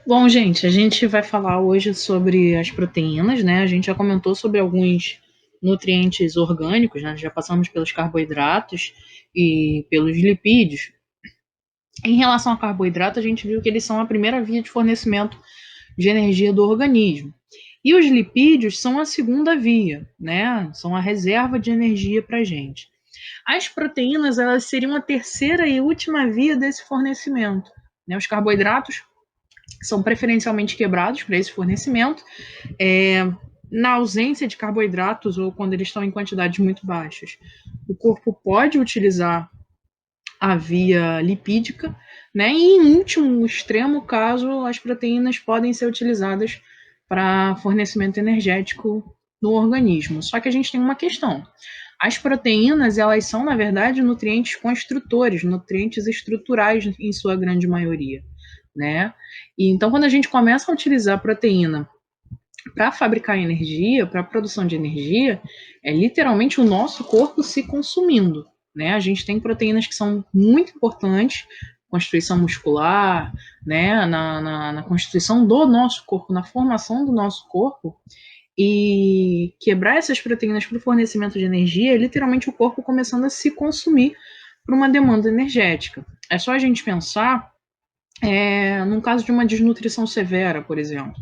Bom, gente, a gente vai falar hoje sobre as proteínas, né? A gente já comentou sobre alguns nutrientes orgânicos, né? Já passamos pelos carboidratos e pelos lipídios. Em relação ao carboidrato, a gente viu que eles são a primeira via de fornecimento de energia do organismo. E os lipídios são a segunda via, né? São a reserva de energia para a gente. As proteínas, elas seriam a terceira e última via desse fornecimento, né? Os carboidratos são preferencialmente quebrados para esse fornecimento. Na ausência de carboidratos ou quando eles estão em quantidades muito baixas, o corpo pode utilizar a via lipídica, né? E em último extremo caso, as proteínas podem ser utilizadas para fornecimento energético no organismo. Só que a gente tem uma questão. As proteínas, elas são, na verdade, nutrientes construtores, nutrientes estruturais em sua grande maioria, né? E então, quando a gente começa a utilizar a proteína para fabricar energia, para a produção de energia, é literalmente o nosso corpo se consumindo, né? A gente tem proteínas que são muito importantes, constituição muscular, né? Na constituição do nosso corpo, na formação do nosso corpo, e quebrar essas proteínas para o fornecimento de energia é literalmente o corpo começando a se consumir para uma demanda energética. É só a gente pensar num caso de uma desnutrição severa, por exemplo,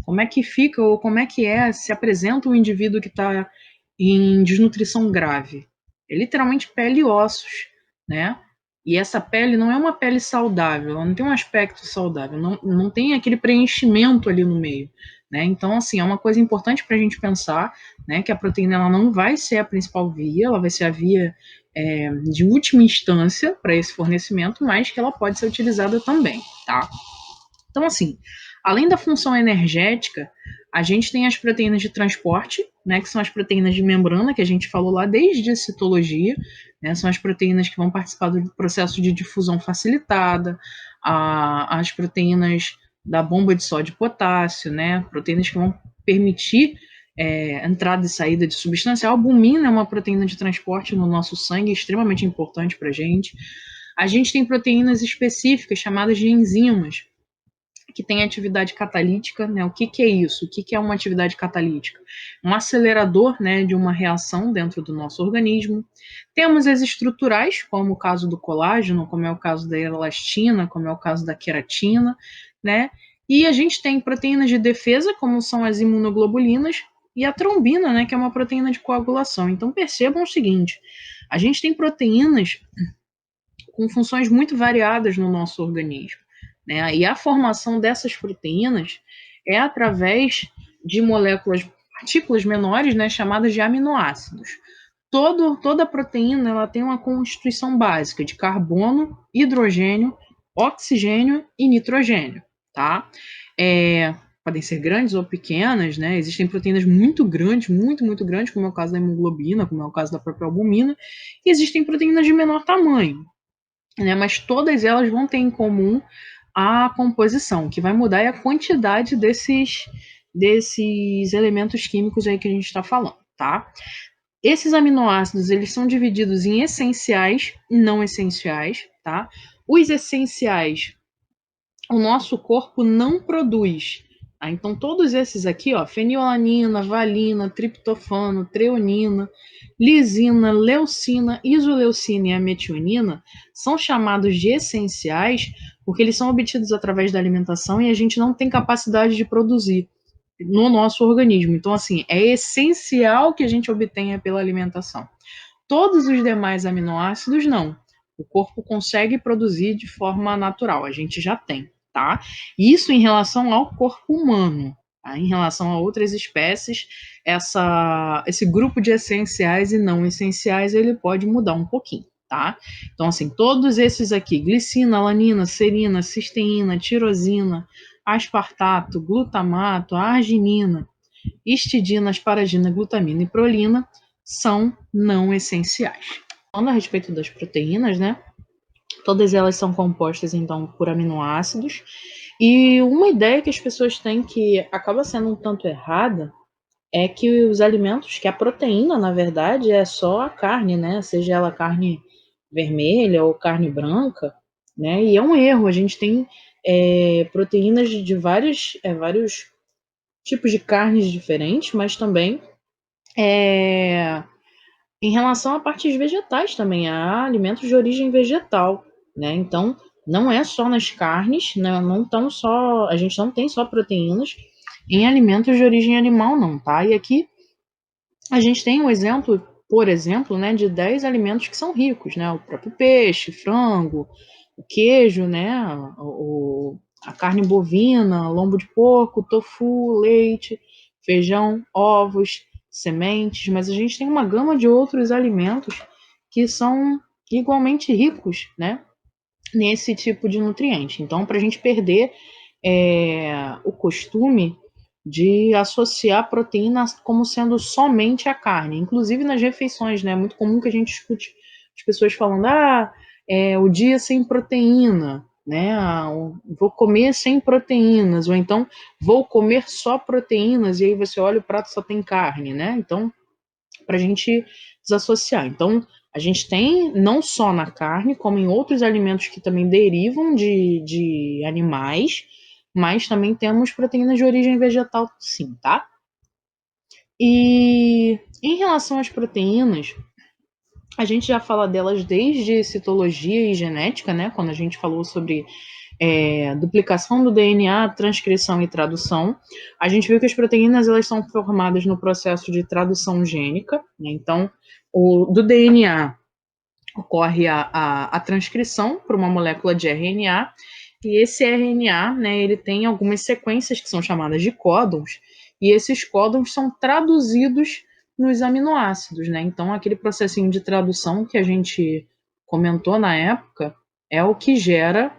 como é que fica ou como é que se apresenta um indivíduo que está em desnutrição grave? É literalmente pele e ossos, né? E essa pele não é uma pele saudável, ela não tem um aspecto saudável, não tem aquele preenchimento ali no meio, né? Então, assim, é uma coisa importante para a gente pensar, né, que a proteína ela não vai ser a principal via, ela vai ser a via de última instância para esse fornecimento, mas que ela pode ser utilizada também, tá? Então, assim, além da função energética, a gente tem as proteínas de transporte, né, que são as proteínas de membrana, que a gente falou lá desde a citologia, né, são as proteínas que vão participar do processo de difusão facilitada, as proteínas da bomba de sódio e potássio, né, proteínas que vão permitir entrada e saída de substância. A albumina é uma proteína de transporte no nosso sangue, extremamente importante para a gente. A gente tem proteínas específicas chamadas de enzimas, que tem atividade catalítica, né? O que é isso? O que é uma atividade catalítica? Um acelerador, né, de uma reação dentro do nosso organismo. Temos as estruturais, como o caso do colágeno, como é o caso da elastina, como é o caso da queratina, né? E a gente tem proteínas de defesa, como são as imunoglobulinas, e a trombina, né, que é uma proteína de coagulação. Então percebam o seguinte, a gente tem proteínas com funções muito variadas no nosso organismo, né? E a formação dessas proteínas é através de moléculas, partículas menores, né, chamadas de aminoácidos. Toda proteína ela tem uma constituição básica de carbono, hidrogênio, oxigênio e nitrogênio, tá? Podem ser grandes ou pequenas, né? Existem proteínas muito grandes, muito grandes, como é o caso da hemoglobina, como é o caso da própria albumina, e existem proteínas de menor tamanho, né? Mas todas elas vão ter em comum a composição, que vai mudar é a quantidade desses elementos químicos aí que a gente está falando, tá? Esses aminoácidos, eles são divididos em essenciais e não essenciais, tá? Os essenciais, o nosso corpo não produz. Tá? Então, todos esses aqui, ó, fenilalanina, valina, triptofano, treonina, lisina, leucina, isoleucina e a metionina, são chamados de essenciais porque eles são obtidos através da alimentação e a gente não tem capacidade de produzir no nosso organismo. Então, assim, é essencial que a gente obtenha pela alimentação. Todos os demais aminoácidos, não. O corpo consegue produzir de forma natural, a gente já tem, tá? Isso em relação ao corpo humano. Tá? Em relação a outras espécies, esse grupo de essenciais e não essenciais, ele pode mudar um pouquinho, tá? Então, assim, todos esses aqui, glicina, alanina, serina, cisteína, tirosina, aspartato, glutamato, arginina, histidina, asparagina, glutamina e prolina, são não essenciais. Falando a respeito das proteínas, né? Todas elas são compostas, então, por aminoácidos. E uma ideia que as pessoas têm que acaba sendo um tanto errada é que os alimentos, que a proteína, na verdade, é só a carne, né? Seja ela carne vermelha ou carne branca, né? E é um erro. A gente tem proteínas de vários tipos de carnes diferentes, mas também em relação a partes vegetais também, há alimentos de origem vegetal, né? Então, não é só nas carnes, não tão só, a gente não tem só proteínas em alimentos de origem animal, não, tá? E aqui a gente tem um exemplo, por exemplo, né, de 10 alimentos que são ricos, né? O próprio peixe, frango, o queijo, né? A carne bovina, lombo de porco, tofu, leite, feijão, ovos, sementes, mas a gente tem uma gama de outros alimentos que são igualmente ricos, né? Nesse tipo de nutriente. Então, para a gente perder o costume de associar proteína como sendo somente a carne, inclusive nas refeições, né? É muito comum que a gente escute as pessoas falando: o dia sem proteína, né? Vou comer sem proteínas, ou então vou comer só proteínas, e aí você olha o prato só tem carne, né? Então, para a gente desassociar. Então, a gente tem não só na carne, como em outros alimentos que também derivam de animais, mas também temos proteínas de origem vegetal, sim, tá? E em relação às proteínas, a gente já fala delas desde citologia e genética, né? Quando a gente falou sobre duplicação do DNA, transcrição e tradução. A gente viu que as proteínas elas são formadas no processo de tradução gênica, né? Então, do DNA ocorre a transcrição para uma molécula de RNA, e esse RNA, né, ele tem algumas sequências que são chamadas de códons, e esses códons são traduzidos nos aminoácidos, né? Então, aquele processinho de tradução que a gente comentou na época é o que gera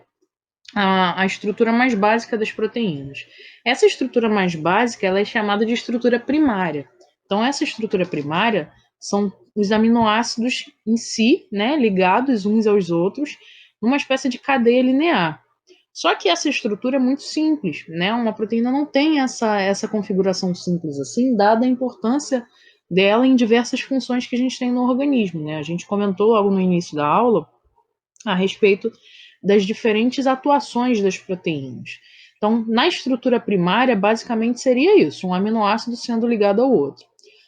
a estrutura mais básica das proteínas. Essa estrutura mais básica ela é chamada de estrutura primária. Então, essa estrutura primária são os aminoácidos em si, né, ligados uns aos outros, numa espécie de cadeia linear. Só que essa estrutura é muito simples, né? Uma proteína não tem essa configuração simples assim, dada a importância dela em diversas funções que a gente tem no organismo, né? A gente comentou logo no início da aula a respeito das diferentes atuações das proteínas. Então, na estrutura primária, basicamente seria isso, um aminoácido sendo ligado ao outro.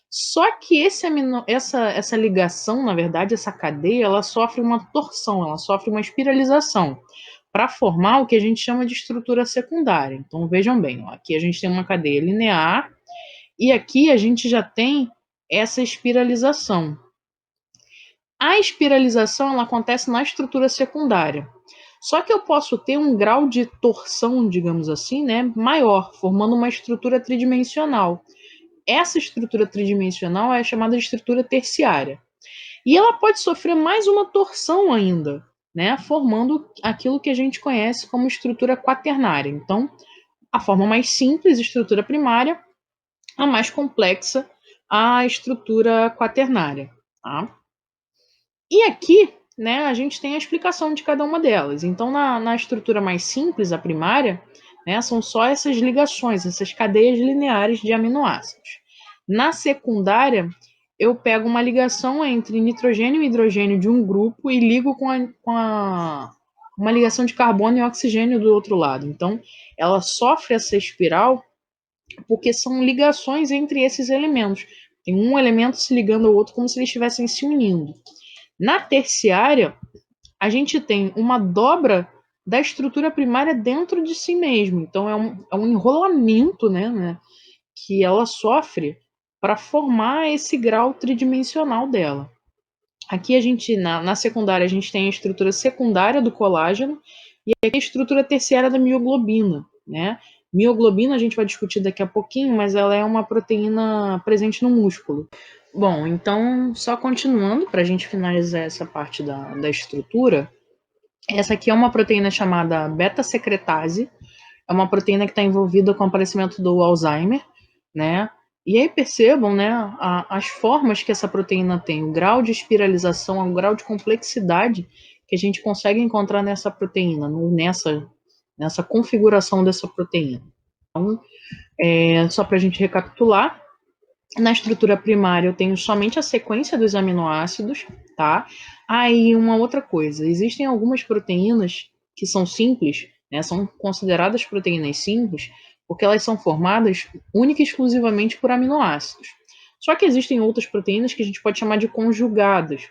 Só que essa ligação, na verdade, essa cadeia, ela sofre uma torção, ela sofre uma espiralização para formar o que a gente chama de estrutura secundária. Então, vejam bem, ó, aqui a gente tem uma cadeia linear e aqui a gente já tem essa espiralização. A espiralização ela acontece na estrutura secundária. Só que eu posso ter um grau de torção, digamos assim, né, maior, formando uma estrutura tridimensional. Essa estrutura tridimensional é chamada de estrutura terciária. E ela pode sofrer mais uma torção ainda, né, formando aquilo que a gente conhece como estrutura quaternária. Então, a forma mais simples, estrutura primária, a mais complexa, a estrutura quaternária. Tá? E aqui, né, a gente tem a explicação de cada uma delas. Então, na estrutura mais simples, a primária, né, são só essas ligações, essas cadeias lineares de aminoácidos. Na secundária, eu pego uma ligação entre nitrogênio e hidrogênio de um grupo e ligo com uma ligação de carbono e oxigênio do outro lado. Então, ela sofre essa espiral porque são ligações entre esses elementos. Tem um elemento se ligando ao outro como se eles estivessem se unindo. Na terciária, a gente tem uma dobra da estrutura primária dentro de si mesmo. Então, é um enrolamento, né, que ela sofre para formar esse grau tridimensional dela. Aqui a gente, na secundária, a gente tem a estrutura secundária do colágeno e aqui a estrutura terciária da mioglobina, né? Mioglobina a gente vai discutir daqui a pouquinho, mas ela é uma proteína presente no músculo. Bom, então, só continuando, para a gente finalizar essa parte da estrutura, essa aqui é uma proteína chamada beta-secretase, é uma proteína que está envolvida com o aparecimento do Alzheimer, né? E aí percebam, né, as formas que essa proteína tem, o grau de espiralização, o grau de complexidade que a gente consegue encontrar nessa proteína, nessa configuração dessa proteína. Então, só para a gente recapitular, na estrutura primária eu tenho somente a sequência dos aminoácidos, tá? Aí uma outra coisa, existem algumas proteínas que são simples, né? São consideradas proteínas simples porque elas são formadas única e exclusivamente por aminoácidos. Só que existem outras proteínas que a gente pode chamar de conjugadas.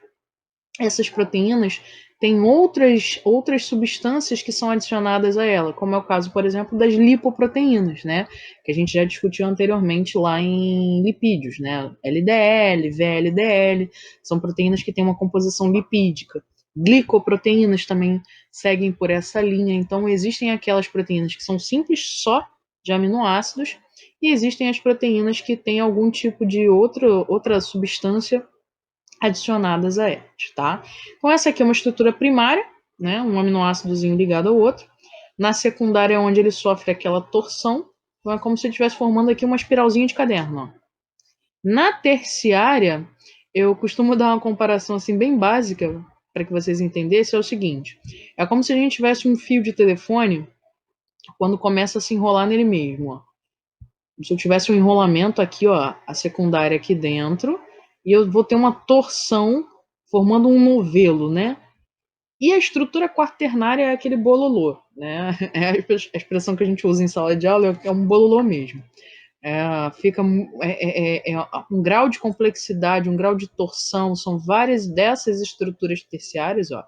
Essas proteínas têm outras substâncias que são adicionadas a ela, como é o caso, por exemplo, das lipoproteínas, né? Que a gente já discutiu anteriormente lá em lipídios, né? LDL, VLDL, são proteínas que têm uma composição lipídica. Glicoproteínas também seguem por essa linha. Então, existem aquelas proteínas que são simples só de aminoácidos e existem as proteínas que têm algum tipo de outra substância adicionadas a elas, tá? Então essa aqui é uma estrutura primária, né? Um aminoácidozinho ligado ao outro. Na secundária é onde ele sofre aquela torção. Então é como se ele estivesse formando aqui uma espiralzinha de caderno, ó. Na terciária, eu costumo dar uma comparação assim bem básica para que vocês entendessem, é o seguinte: é como se a gente tivesse um fio de telefone quando começa a se enrolar nele mesmo, ó. Se eu tivesse um enrolamento aqui, ó, a secundária aqui dentro, e eu vou ter uma torção formando um novelo, né? E a estrutura quaternária é aquele bololô, né? É a expressão que a gente usa em sala de aula, é um bololô mesmo. É um grau de complexidade, um grau de torção, são várias dessas estruturas terciárias, ó,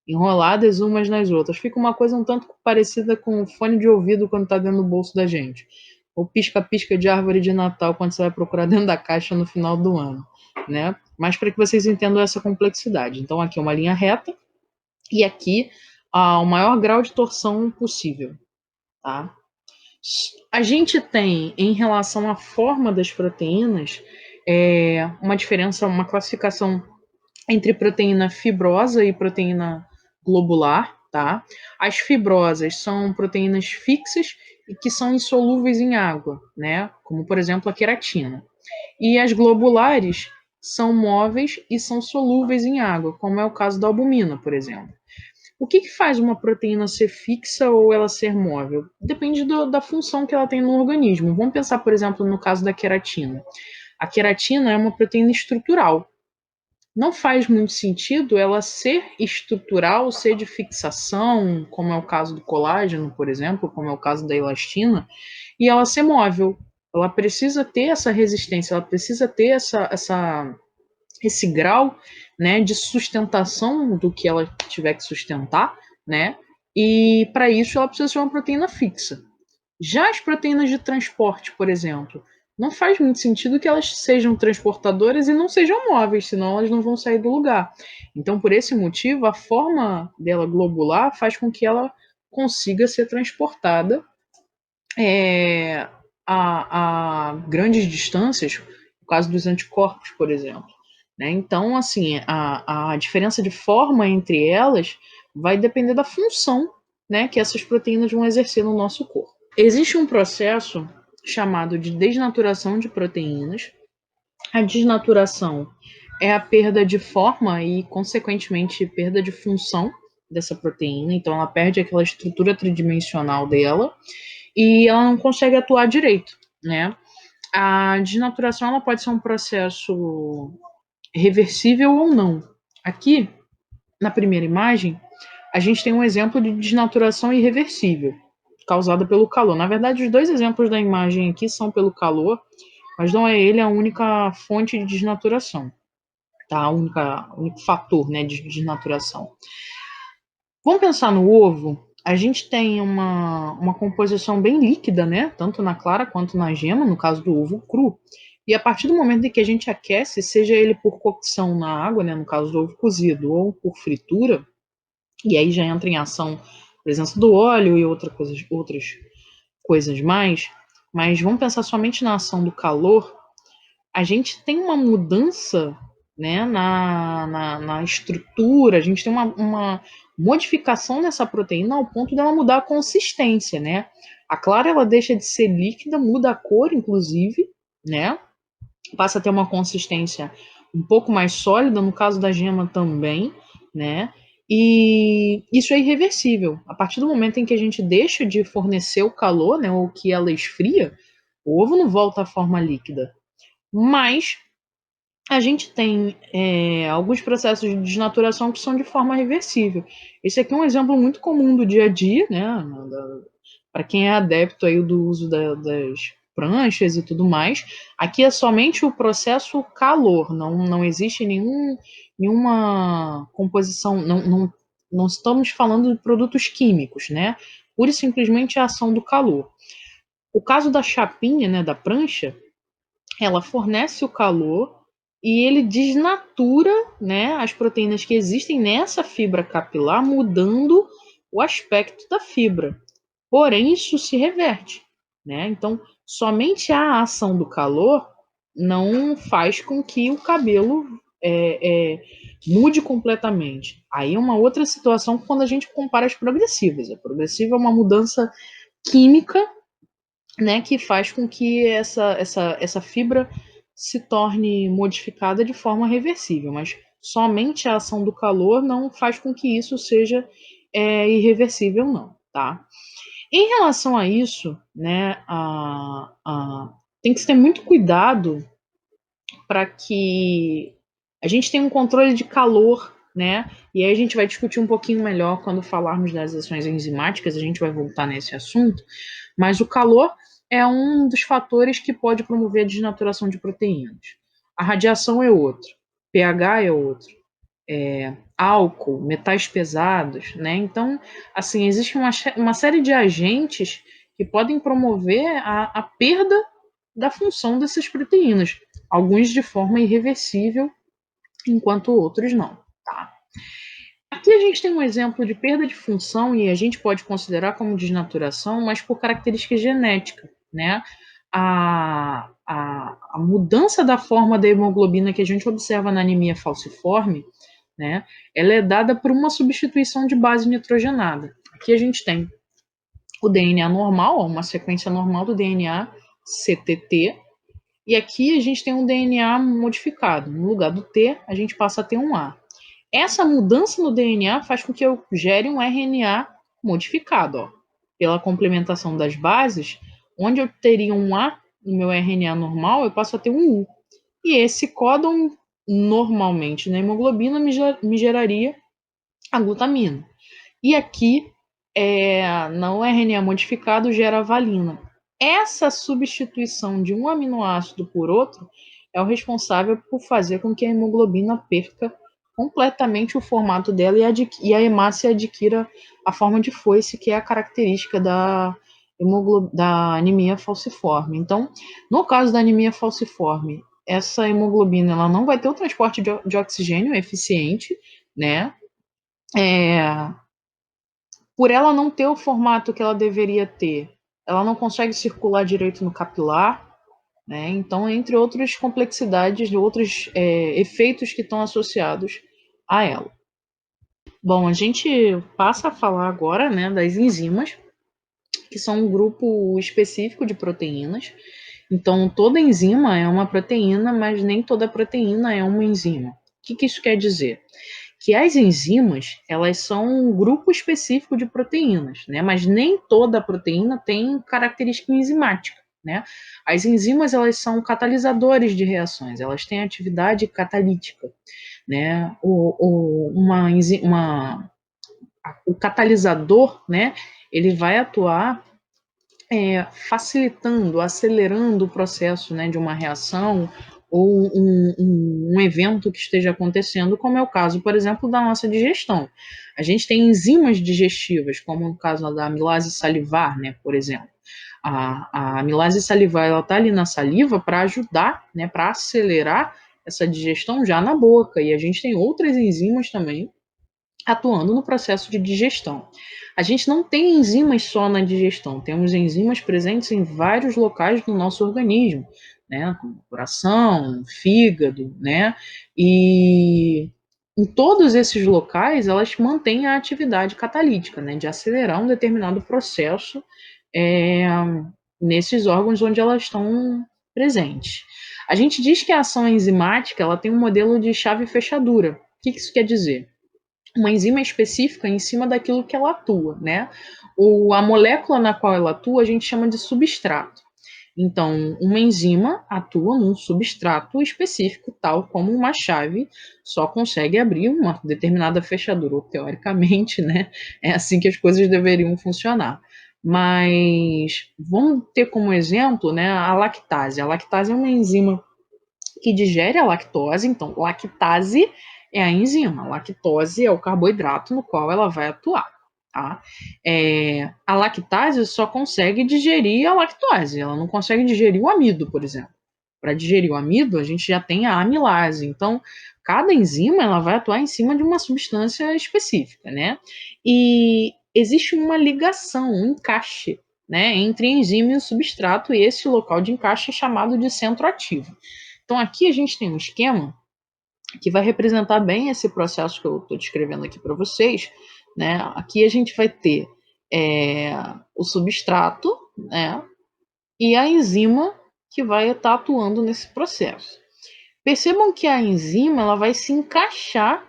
enroladas umas nas outras. Fica uma coisa um tanto parecida com o fone de ouvido quando está dentro do bolso da gente. Ou pisca-pisca de árvore de Natal quando você vai procurar dentro da caixa no final do ano, né? Mas para que vocês entendam essa complexidade. Então aqui é uma linha reta e aqui o maior grau de torção possível, tá? A gente tem, em relação à forma das proteínas, uma diferença, uma classificação entre proteína fibrosa e proteína globular, tá? As fibrosas são proteínas fixas e que são insolúveis em água, né? Como, por exemplo, a queratina. E as globulares são móveis e são solúveis em água, como é o caso da albumina, por exemplo. O que faz uma proteína ser fixa ou ela ser móvel? Depende da função que ela tem no organismo. Vamos pensar, por exemplo, no caso da queratina. A queratina é uma proteína estrutural. Não faz muito sentido ela ser estrutural, ser de fixação, como é o caso do colágeno, por exemplo, como é o caso da elastina, e ela ser móvel. Ela precisa ter essa resistência, ela precisa ter esse grau, né, de sustentação do que ela tiver que sustentar, né? E para isso ela precisa ser uma proteína fixa. Já as proteínas de transporte, por exemplo, não faz muito sentido que elas sejam transportadoras e não sejam móveis, senão elas não vão sair do lugar. Então, por esse motivo, a forma dela globular faz com que ela consiga ser transportada a grandes distâncias, no caso dos anticorpos, por exemplo. Né? Então, assim, a diferença de forma entre elas vai depender da função, né, que essas proteínas vão exercer no nosso corpo. Existe um processo chamado de desnaturação de proteínas. A desnaturação é a perda de forma e, consequentemente, perda de função dessa proteína. Então, ela perde aquela estrutura tridimensional dela e ela não consegue atuar direito, né? A desnaturação ela pode ser um processo reversível ou não. Aqui, na primeira imagem, a gente tem um exemplo de desnaturação irreversível, causada pelo calor. Na verdade, os dois exemplos da imagem aqui são pelo calor, mas não é ele a única fonte de desnaturação, tá? O único fator, né, de desnaturação. Vamos pensar no ovo. A gente tem uma composição bem líquida, né? Tanto na clara quanto na gema, no caso do ovo cru. E a partir do momento em que a gente aquece, seja ele por cocção na água, né, no caso do ovo cozido, ou por fritura, e aí já entra em ação a presença do óleo e outras coisas mais, mas vamos pensar somente na ação do calor, a gente tem uma mudança, né, na estrutura, a gente tem uma modificação nessa proteína ao ponto dela mudar a consistência, né? A clara ela deixa de ser líquida, muda a cor, inclusive, né? Passa a ter uma consistência um pouco mais sólida, no caso da gema também, né? E isso é irreversível. A partir do momento em que a gente deixa de fornecer o calor, né, ou que ela esfria, o ovo não volta à forma líquida. Mas a gente tem alguns processos de desnaturação que são de forma reversível. Esse aqui é um exemplo muito comum do dia a dia, né? Para quem é adepto aí do uso das pranchas e tudo mais. Aqui é somente o processo calor, não existe nenhuma composição, não estamos falando de produtos químicos, né? Pura e simplesmente a ação do calor. O caso da chapinha, né, da prancha, ela fornece o calor e ele desnatura, né, as proteínas que existem nessa fibra capilar, mudando o aspecto da fibra. Porém, isso se reverte, né? Então, somente a ação do calor não faz com que o cabelo mude completamente. Aí é uma outra situação quando a gente compara as progressivas. A progressiva é uma mudança química, né, que faz com que essa fibra se torne modificada de forma reversível, mas somente a ação do calor não faz com que isso seja irreversível, não, tá? Em relação a isso, né, tem que ter muito cuidado para que a gente tenha um controle de calor, né? E aí a gente vai discutir um pouquinho melhor quando falarmos das ações enzimáticas, a gente vai voltar nesse assunto, mas o calor é um dos fatores que pode promover a desnaturação de proteínas. A radiação é outro, pH é outro, álcool, metais pesados, né? Então, assim, existe uma série de agentes que podem promover a perda da função dessas proteínas, alguns de forma irreversível, enquanto outros não, tá? Aqui a gente tem um exemplo de perda de função e a gente pode considerar como desnaturação, mas por característica genética, né? A mudança da forma da hemoglobina que a gente observa na anemia falciforme, né? Ela é dada por uma substituição de base nitrogenada. Aqui a gente tem o DNA normal, uma sequência normal do DNA CTT, e aqui a gente tem um DNA modificado. No lugar do T, a gente passa a ter um A. Essa mudança no DNA faz com que eu gere um RNA modificado, ó. Pela complementação das bases, onde eu teria um A no meu RNA normal, eu passo a ter um U. E esse códon, normalmente na hemoglobina, me geraria a glutamina. E aqui, no RNA modificado, gera a valina. Essa substituição de um aminoácido por outro é o responsável por fazer com que a hemoglobina perca completamente o formato dela e a hemácia adquira a forma de foice, que é a característica da anemia falciforme. Então, no caso da anemia falciforme, essa hemoglobina ela não vai ter o transporte de oxigênio eficiente, né? Por ela não ter o formato que ela deveria ter, ela não consegue circular direito no capilar, né? Então, entre outras complexidades, outros efeitos que estão associados a ela. Bom, a gente passa a falar agora, né, das enzimas, que são um grupo específico de proteínas. Então, toda enzima é uma proteína, mas nem toda proteína é uma enzima. O que isso quer dizer? Que as enzimas, elas são um grupo específico de proteínas, né? Mas nem toda proteína tem característica enzimática, né? As enzimas, elas são catalisadores de reações, elas têm atividade catalítica, né? O catalisador, né? Ele vai atuar facilitando, acelerando o processo, né, de uma reação ou um evento que esteja acontecendo, como é o caso, por exemplo, da nossa digestão. A gente tem enzimas digestivas, como no caso da amilase salivar, né, por exemplo. A amilase salivar ela está ali na saliva para ajudar, né, para acelerar essa digestão já na boca. E a gente tem outras enzimas também atuando no processo de digestão. A gente não tem enzimas só na digestão, temos enzimas presentes em vários locais do nosso organismo, né, como coração, fígado, né, e em todos esses locais elas mantêm a atividade catalítica, né, de acelerar um determinado processo nesses órgãos onde elas estão presentes. A gente diz que a ação enzimática ela tem um modelo de chave-fechadura. O que isso quer dizer? Uma enzima específica em cima daquilo que ela atua, né? A molécula na qual ela atua a gente chama de substrato. Então, uma enzima atua num substrato específico, tal como uma chave só consegue abrir uma determinada fechadura, ou teoricamente, né? É assim que as coisas deveriam funcionar. Mas vamos ter como exemplo, né, a lactase. A lactase é uma enzima que digere a lactose, então lactase é a enzima, lactose é o carboidrato no qual ela vai atuar. Tá? A lactase só consegue digerir a lactose, ela não consegue digerir o amido, por exemplo. Para digerir o amido, a gente já tem a amilase. Então, cada enzima ela vai atuar em cima de uma substância específica, né? E existe uma ligação, um encaixe, né, entre a enzima e o substrato, e esse local de encaixe é chamado de centro ativo. Então, aqui a gente tem um esquema que vai representar bem esse processo que eu estou descrevendo aqui para vocês. Né? Aqui a gente vai ter o substrato, né, e a enzima que vai estar atuando nesse processo. Percebam que a enzima ela vai se encaixar,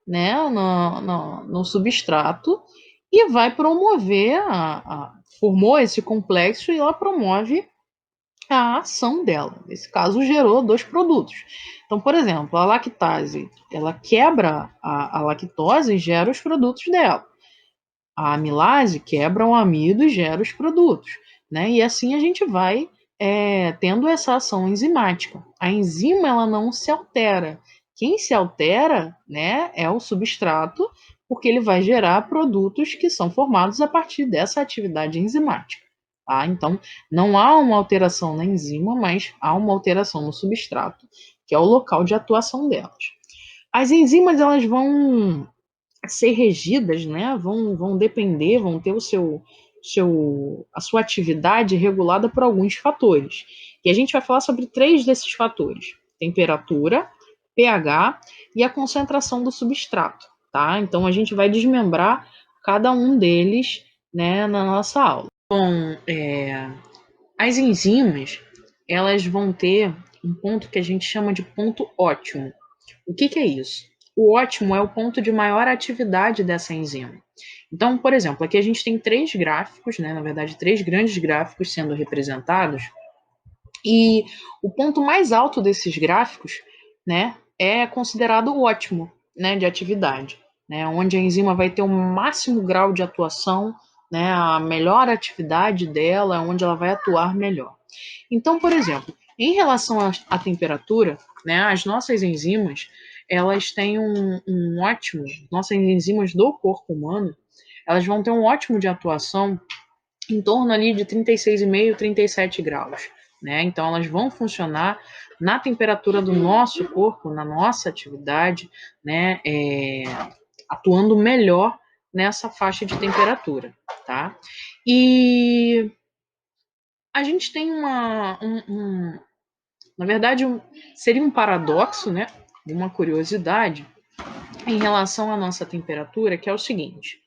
né, no substrato e vai promover, formou esse complexo e ela promove a ação dela. Nesse caso, gerou dois produtos. Então, por exemplo, a lactase, ela quebra a lactose e gera os produtos dela. A amilase quebra o amido e gera os produtos. Né? E assim a gente vai tendo essa ação enzimática. A enzima ela não se altera. Quem se altera, né, é o substrato, porque ele vai gerar produtos que são formados a partir dessa atividade enzimática. Tá? Então, não há uma alteração na enzima, mas há uma alteração no substrato, que é o local de atuação delas. As enzimas elas vão ser regidas, né? Vão depender, vão ter a sua atividade regulada por alguns fatores. E a gente vai falar sobre 3 desses fatores: temperatura, pH e a concentração do substrato. Tá? Então a gente vai desmembrar cada um deles, né, na nossa aula. Bom, as enzimas elas vão ter um ponto que a gente chama de ponto ótimo. O que é isso? O ótimo é o ponto de maior atividade dessa enzima. Então, por exemplo, aqui a gente tem 3 gráficos, né, na verdade 3 grandes gráficos sendo representados, e o ponto mais alto desses gráficos, né, é considerado o ótimo, né, de atividade, né, onde a enzima vai ter o máximo grau de atuação, né, a melhor atividade dela, onde ela vai atuar melhor. Então, por exemplo, em relação à temperatura, né, as nossas enzimas, elas têm um ótimo, nossas enzimas do corpo humano, elas vão ter um ótimo de atuação em torno ali de 36,5, 37 graus. Né? Então, elas vão funcionar na temperatura do nosso corpo, na nossa atividade, né, atuando melhor nessa faixa de temperatura. Tá? E a gente tem na verdade, seria um paradoxo, né? Uma curiosidade em relação à nossa temperatura, que é o seguinte: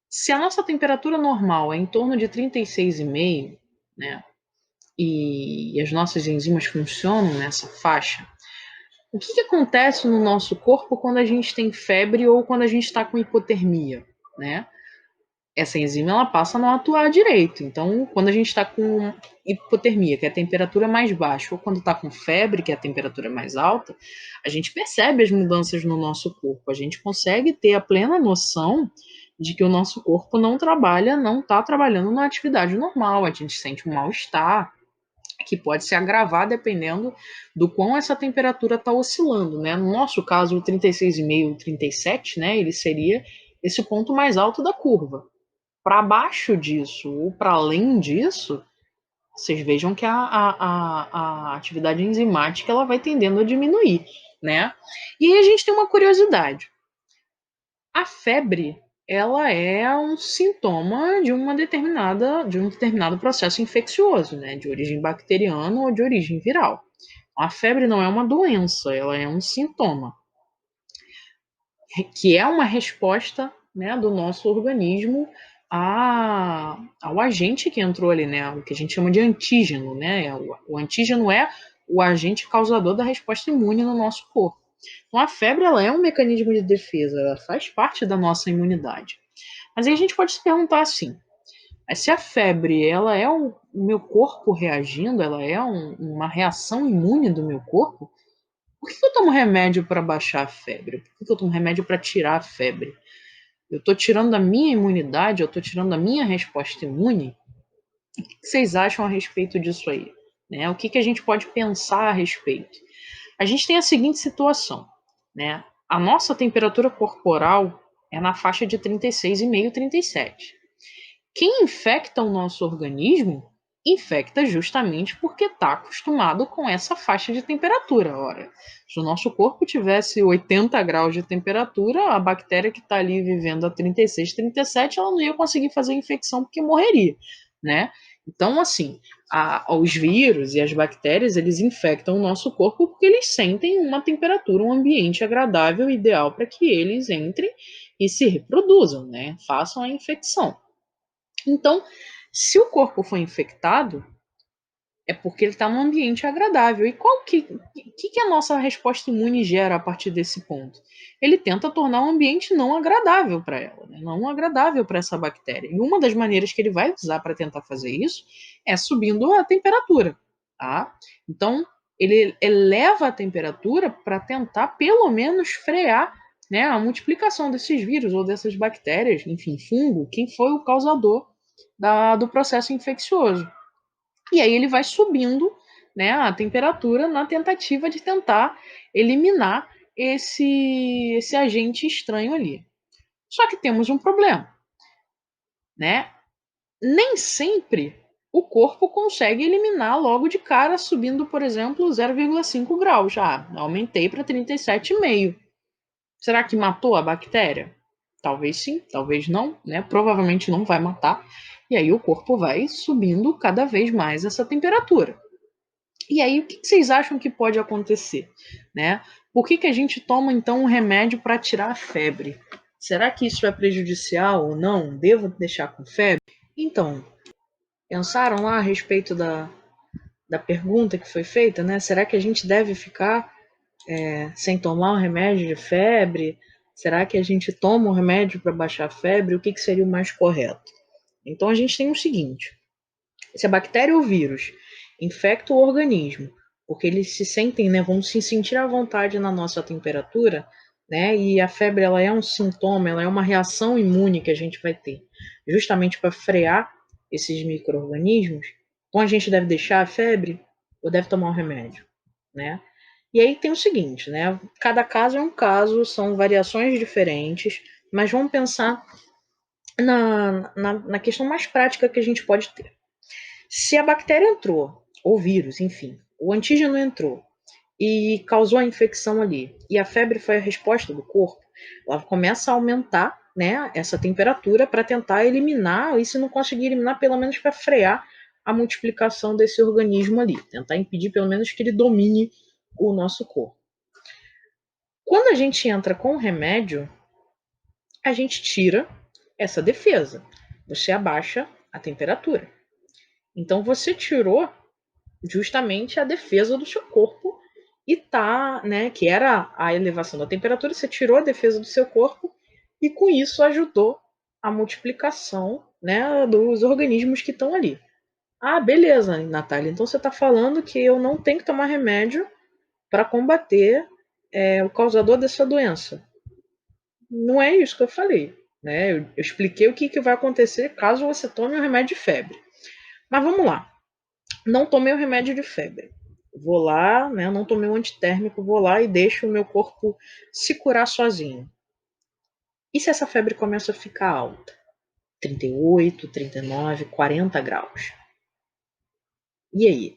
se a nossa temperatura normal é em torno de 36,5, né? E as nossas enzimas funcionam nessa faixa, o que acontece no nosso corpo quando a gente tem febre ou quando a gente está com hipotermia, né? Essa enzima ela passa a não atuar direito. Então, quando a gente está com hipotermia, que é a temperatura mais baixa, ou quando está com febre, que é a temperatura mais alta, a gente percebe as mudanças no nosso corpo. A gente consegue ter a plena noção de que o nosso corpo não está trabalhando na atividade normal. A gente sente um mal-estar, que pode se agravar dependendo do quão essa temperatura está oscilando, né? No nosso caso, o 36,5, 37, né? Ele seria esse ponto mais alto da curva. Para baixo disso ou para além disso, vocês vejam que a atividade enzimática ela vai tendendo a diminuir, né? E aí a gente tem uma curiosidade. A febre, ela é um sintoma de um determinado processo infeccioso, né? De origem bacteriana ou de origem viral. A febre não é uma doença, ela é um sintoma, que é uma resposta, né, do nosso organismo ao agente que entrou ali, né, o que a gente chama de antígeno, né? O antígeno é o agente causador da resposta imune no nosso corpo. Então a febre ela é um mecanismo de defesa, ela faz parte da nossa imunidade. Mas aí a gente pode se perguntar assim: Se a febre ela é o meu corpo reagindo, ela é uma reação imune do meu corpo, por que eu tomo remédio para baixar a febre? Por que eu tomo remédio para tirar a febre? Eu estou tirando a minha imunidade, eu estou tirando a minha resposta imune. O que vocês acham a respeito disso aí? Né? O que a gente pode pensar a respeito? A gente tem a seguinte situação, né? A nossa temperatura corporal é na faixa de 36,5, 37. Quem infecta o nosso organismo, infecta justamente porque está acostumado com essa faixa de temperatura. Ora, se o nosso corpo tivesse 80 graus de temperatura, a bactéria que está ali vivendo a 36, 37, ela não ia conseguir fazer infecção porque morreria, né? Então, assim, os vírus e as bactérias, eles infectam o nosso corpo porque eles sentem uma temperatura, um ambiente agradável, ideal para que eles entrem e se reproduzam, né? Façam a infecção. Então, se o corpo foi infectado, é porque ele está num ambiente agradável. E qual que a nossa resposta imune gera a partir desse ponto? Ele tenta tornar o ambiente não agradável para ela, né? Não agradável para essa bactéria. E uma das maneiras que ele vai usar para tentar fazer isso é subindo a temperatura, tá? Então, ele eleva a temperatura para tentar, pelo menos, frear, né, a multiplicação desses vírus ou dessas bactérias, enfim, fungo, quem foi o causador do processo infeccioso. E aí ele vai subindo, né, a temperatura na tentativa de tentar eliminar esse agente estranho ali. Só que temos um problema, né? Nem sempre o corpo consegue eliminar logo de cara, subindo, por exemplo, 0,5 graus. Já aumentei para 37,5. Será que matou a bactéria? Talvez sim, talvez não, né? Provavelmente não vai matar. E aí o corpo vai subindo cada vez mais essa temperatura. E aí, o que vocês acham que pode acontecer, né? Por que a gente toma, então, um remédio para tirar a febre? Será que isso é prejudicial ou não? Devo deixar com febre? Então, pensaram lá a respeito da pergunta que foi feita, né? Será que a gente deve ficar sem tomar um remédio de febre? Será que a gente toma um remédio para baixar a febre? O que seria o mais correto? Então, a gente tem o seguinte: se a bactéria ou vírus infecta o organismo, porque eles se sentem, né, vão se sentir à vontade na nossa temperatura, né, e a febre ela é um sintoma, ela é uma reação imune que a gente vai ter, justamente para frear esses micro-organismos. Então a gente deve deixar a febre ou deve tomar um remédio, né? E aí tem o seguinte, né, cada caso é um caso, são variações diferentes, mas vamos pensar na questão mais prática que a gente pode ter. Se a bactéria entrou, ou vírus, enfim, o antígeno entrou e causou a infecção ali, e a febre foi a resposta do corpo, ela começa a aumentar, né, essa temperatura para tentar eliminar, e se não conseguir eliminar, pelo menos para frear a multiplicação desse organismo ali, tentar impedir pelo menos que ele domine o nosso corpo. Quando a gente entra com o remédio, a gente tira essa defesa, você abaixa a temperatura. Então você tirou justamente a defesa do seu corpo e tá, né, que era a elevação da temperatura, você tirou a defesa do seu corpo e com isso ajudou a multiplicação, né, dos organismos que estão ali. Ah, beleza, Natália, então você está falando que eu não tenho que tomar remédio para combater o causador dessa doença. Não é isso que eu falei, né? Eu expliquei o que vai acontecer caso você tome um remédio de febre. Mas vamos lá. Não tomei o remédio de febre. Vou lá, né? Não tomei o antitérmico, vou lá e deixo o meu corpo se curar sozinho. E se essa febre começa a ficar alta? 38, 39, 40 graus. E aí?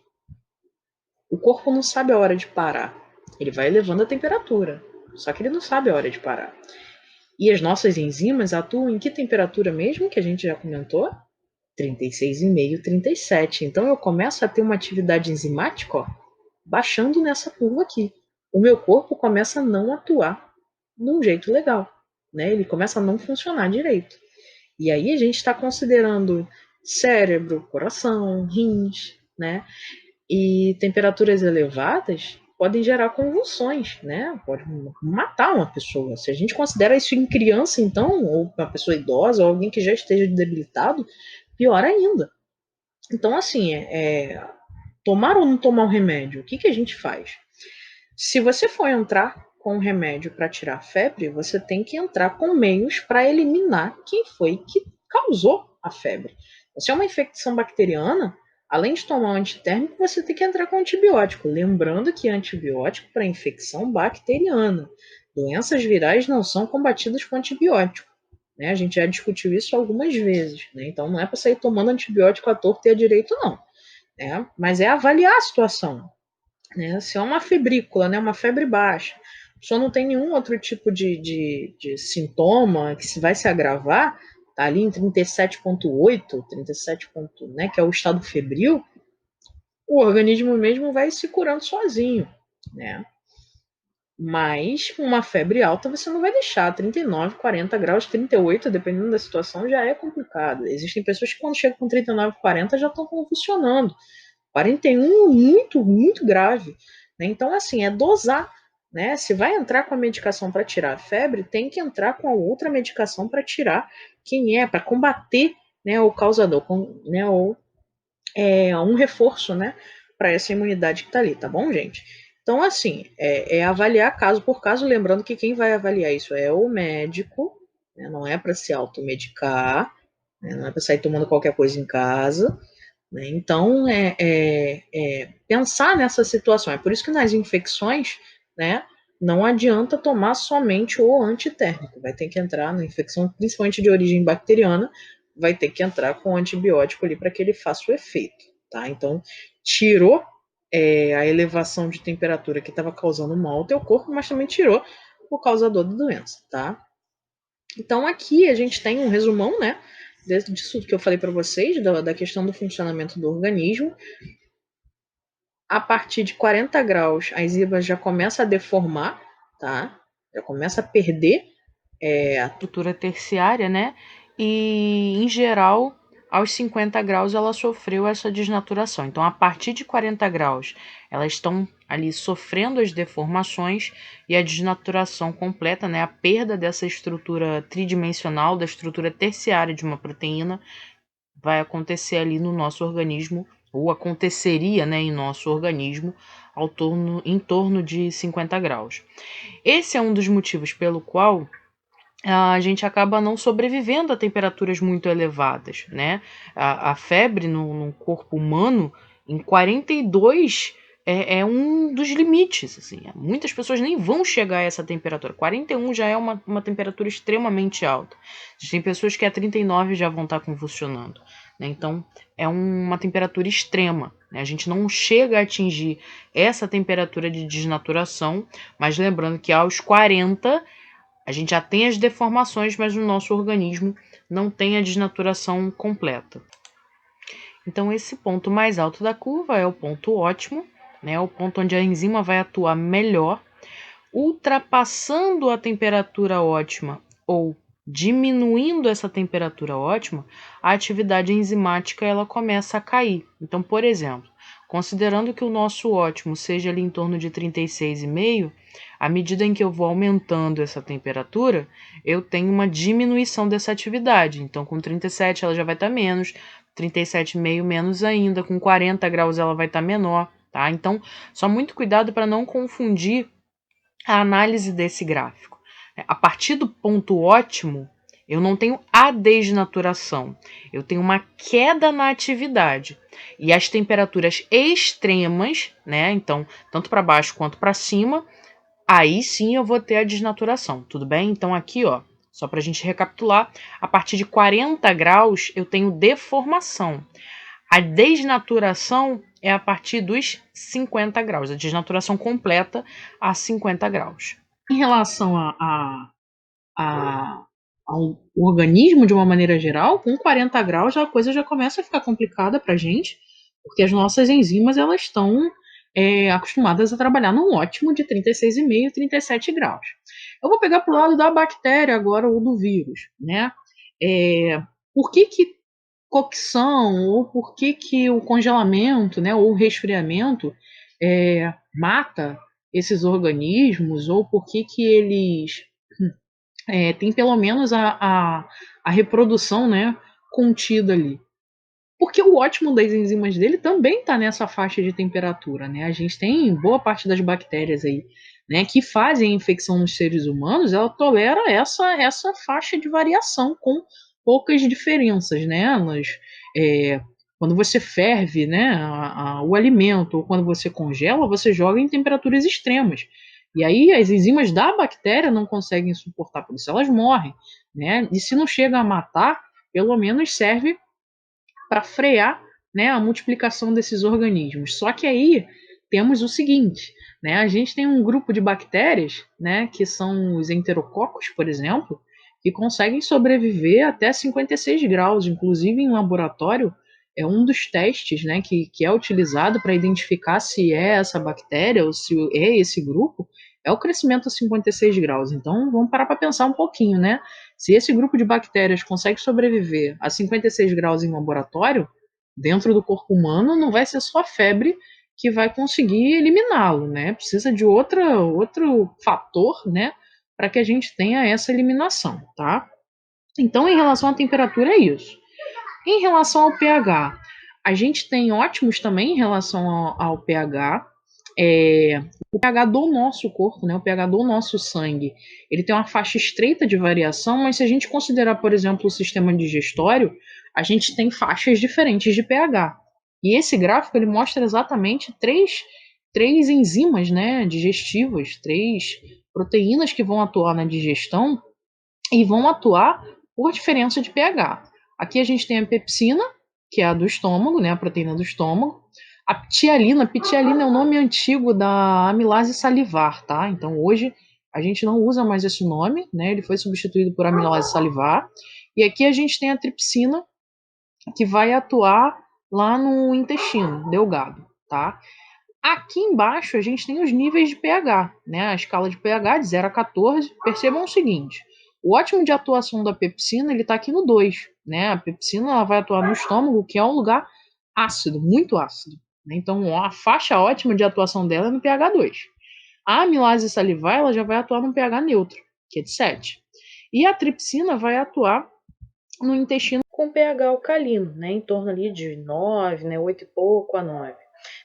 O corpo não sabe a hora de parar. Ele vai elevando a temperatura, só que ele não sabe a hora de parar. E as nossas enzimas atuam em que temperatura mesmo, que a gente já comentou? 36,5, 37. Então eu começo a ter uma atividade enzimática, ó, baixando nessa curva aqui. O meu corpo começa a não atuar de um jeito legal, né? Ele começa a não funcionar direito. E aí a gente está considerando cérebro, coração, rins, né? E temperaturas elevadas podem gerar convulsões, né? Pode matar uma pessoa. Se a gente considera isso em criança, então, ou uma pessoa idosa, ou alguém que já esteja debilitado, pior ainda. Então, assim, tomar ou não tomar o remédio, o que, que a gente faz? Se você for entrar com um remédio para tirar a febre, você tem que entrar com meios para eliminar quem foi que causou a febre. Se é uma infecção bacteriana, além de tomar um antitérmico, você tem que entrar com antibiótico. Lembrando que antibiótico para infecção bacteriana. Doenças virais não são combatidas com antibiótico. Né? A gente já discutiu isso algumas vezes. Né? Então não é para sair tomando antibiótico à torta e à direito, não. Né? Mas é avaliar a situação. Né? Se é uma febrícula, né? Uma febre baixa, só não tem nenhum outro tipo de sintoma que se vai se agravar, tá ali em 37,8, 37, né? Que é o estado febril, o organismo mesmo vai se curando sozinho, né? Mas uma febre alta você não vai deixar. 39, 40 graus, 38, dependendo da situação, já é complicado. Existem pessoas que quando chegam com 39, 40 já estão convulsionando. 41, muito, muito grave. Né? Então, assim, é dosar. Né? Se vai entrar com a medicação para tirar a febre, tem que entrar com a outra medicação para tirar para combater, né, o causador, né, ou um reforço, né, para essa imunidade que está ali, tá bom, gente? Então, assim, avaliar caso por caso, lembrando que quem vai avaliar isso é o médico, né, não é para se automedicar, né, não é para sair tomando qualquer coisa em casa. Né? Então, pensar nessa situação. É por isso que nas infecções, né, não adianta tomar somente o antitérmico. Vai ter que entrar na infecção, principalmente de origem bacteriana, vai ter que entrar com o antibiótico ali para que ele faça o efeito. Tá? Então, tirou a elevação de temperatura que estava causando mal ao teu corpo, mas também tirou o causador da doença. Tá? Então, aqui a gente tem um resumão, né? Disso que eu falei para vocês, da questão do funcionamento do organismo. A partir de 40 graus, a enzimas já começa a deformar, tá? Já começa a perder a estrutura terciária, né? E, em geral, aos 50 graus ela sofreu essa desnaturação. Então, a partir de 40 graus, elas estão ali sofrendo as deformações e a desnaturação completa, né? A perda dessa estrutura tridimensional, da estrutura terciária de uma proteína, vai acontecer ali no nosso organismo, ou aconteceria, né, em nosso organismo, em torno de 50 graus. Esse é um dos motivos pelo qual a gente acaba não sobrevivendo a temperaturas muito elevadas, né? A febre no corpo humano, em 42, é um dos limites, assim. Muitas pessoas nem vão chegar a essa temperatura. 41 já é uma temperatura extremamente alta. Tem pessoas que a 39 já vão estar convulsionando. Né? Então, é uma temperatura extrema. Né? A gente não chega a atingir essa temperatura de desnaturação, mas lembrando que aos 40 a gente já tem as deformações, mas no nosso organismo não tem a desnaturação completa. Então, esse ponto mais alto da curva é o ponto ótimo, né? O ponto onde a enzima vai atuar melhor. Ultrapassando a temperatura ótima ou diminuindo essa temperatura ótima, a atividade enzimática ela começa a cair. Então, por exemplo, considerando que o nosso ótimo seja ali em torno de 36,5, à medida em que eu vou aumentando essa temperatura, eu tenho uma diminuição dessa atividade. Então, com 37 ela já vai estar menos, 37,5 menos ainda, com 40 graus ela vai estar menor, tá? Então, só muito cuidado para não confundir a análise desse gráfico. A partir do ponto ótimo, eu não tenho a desnaturação, eu tenho uma queda na atividade. E as temperaturas extremas, né, então, tanto para baixo quanto para cima, aí sim eu vou ter a desnaturação, tudo bem? Então aqui, ó, só para a gente recapitular, a partir de 40 graus eu tenho deformação. A desnaturação é a partir dos 50 graus, a desnaturação completa a 50 graus. Em relação ao organismo de uma maneira geral, com 40 graus a coisa já começa a ficar complicada para a gente, porque as nossas enzimas elas estão acostumadas a trabalhar num ótimo de 36,5, 37 graus. Eu vou pegar para o lado da bactéria agora ou do vírus, né? Por que cocção ou por que o congelamento, né, ou o resfriamento mata esses organismos, ou por que eles têm pelo menos a reprodução, né, contida ali. Porque o ótimo das enzimas dele também está nessa faixa de temperatura, né? A gente tem boa parte das bactérias aí, né, que fazem a infecção nos seres humanos, ela tolera essa faixa de variação com poucas diferenças, né? É, quando você ferve, né, o alimento ou quando você congela, você joga em temperaturas extremas. E aí as enzimas da bactéria não conseguem suportar, por isso elas morrem, né? E se não chega a matar, pelo menos serve para frear, né, a multiplicação desses organismos. Só que aí temos o seguinte, né, a gente tem um grupo de bactérias, né, que são os enterococos, por exemplo, que conseguem sobreviver até 56 graus, inclusive em laboratório. É um dos testes, né, que é utilizado para identificar se é essa bactéria ou se é esse grupo, é o crescimento a 56 graus. Então vamos parar para pensar um pouquinho, né? Se esse grupo de bactérias consegue sobreviver a 56 graus em laboratório, dentro do corpo humano, não vai ser só a febre que vai conseguir eliminá-lo, né? Precisa de outro fator, né, para que a gente tenha essa eliminação, tá? Então, em relação à temperatura, é isso. Em relação ao pH, a gente tem ótimos também em relação ao pH. O pH do nosso corpo, né, o pH do nosso sangue, ele tem uma faixa estreita de variação, mas se a gente considerar, por exemplo, o sistema digestório, a gente tem faixas diferentes de pH. E esse gráfico ele mostra exatamente três enzimas, né, digestivas, três proteínas que vão atuar na digestão e vão atuar por diferença de pH. Aqui a gente tem a pepsina, que é a do estômago, né, a proteína do estômago. A ptialina é o nome antigo da amilase salivar, tá? Então hoje a gente não usa mais esse nome, né? Ele foi substituído por amilase salivar. E aqui a gente tem a tripsina, que vai atuar lá no intestino delgado, tá? Aqui embaixo a gente tem os níveis de pH, né? A escala de pH de 0 a 14. Percebam o seguinte: o ótimo de atuação da pepsina ele está aqui no 2, né? A pepsina ela vai atuar no estômago, que é um lugar ácido, muito ácido. Né? Então a faixa ótima de atuação dela é no pH 2. A amilase salivar ela já vai atuar no pH neutro, que é de 7. E a tripsina vai atuar no intestino com pH alcalino, né? Em torno ali de 9, né? 8 e pouco a 9.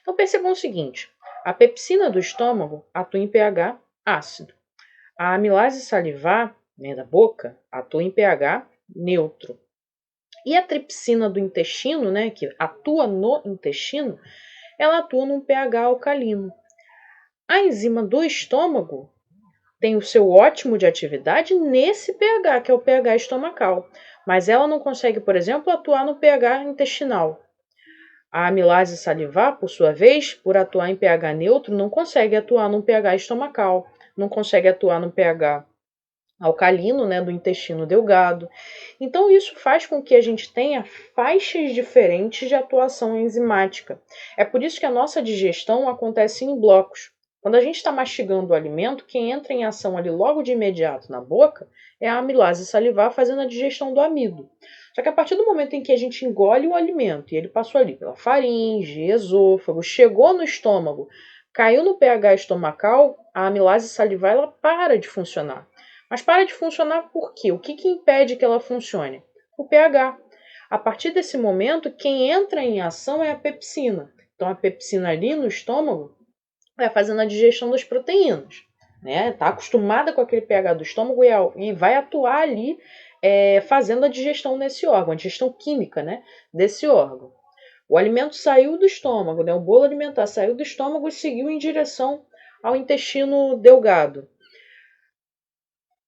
Então percebam o seguinte: a pepsina do estômago atua em pH ácido. A amilase salivar, né, da boca, atua em pH neutro. E a tripsina do intestino, né, que atua no intestino, ela atua num pH alcalino. A enzima do estômago tem o seu ótimo de atividade nesse pH, que é o pH estomacal. Mas ela não consegue, por exemplo, atuar no pH intestinal. A amilase salivar, por sua vez, por atuar em pH neutro, não consegue atuar no pH estomacal, não consegue atuar no pH alcalino, né, do intestino delgado. Então, isso faz com que a gente tenha faixas diferentes de atuação enzimática. É por isso que a nossa digestão acontece em blocos. Quando a gente está mastigando o alimento, quem entra em ação ali logo de imediato na boca é a amilase salivar fazendo a digestão do amido. Só que a partir do momento em que a gente engole o alimento e ele passou ali pela faringe, esôfago, chegou no estômago, caiu no pH estomacal, a amilase salivar ela para de funcionar. Mas para de funcionar por quê? O que impede que ela funcione? O pH. A partir desse momento, quem entra em ação é a pepsina. Então, a pepsina ali no estômago vai fazendo a digestão das proteínas. Está acostumada com aquele pH do estômago e vai atuar ali fazendo a digestão nesse órgão, a digestão química, né, desse órgão. O alimento saiu do estômago, né, o bolo alimentar saiu do estômago e seguiu em direção ao intestino delgado.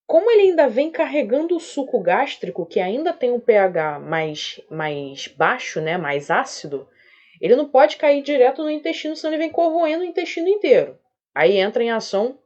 Como ele ainda vem carregando o suco gástrico, que ainda tem um pH mais baixo, né, mais ácido, ele não pode cair direto no intestino, senão ele vem corroendo o intestino inteiro. Aí entra em ação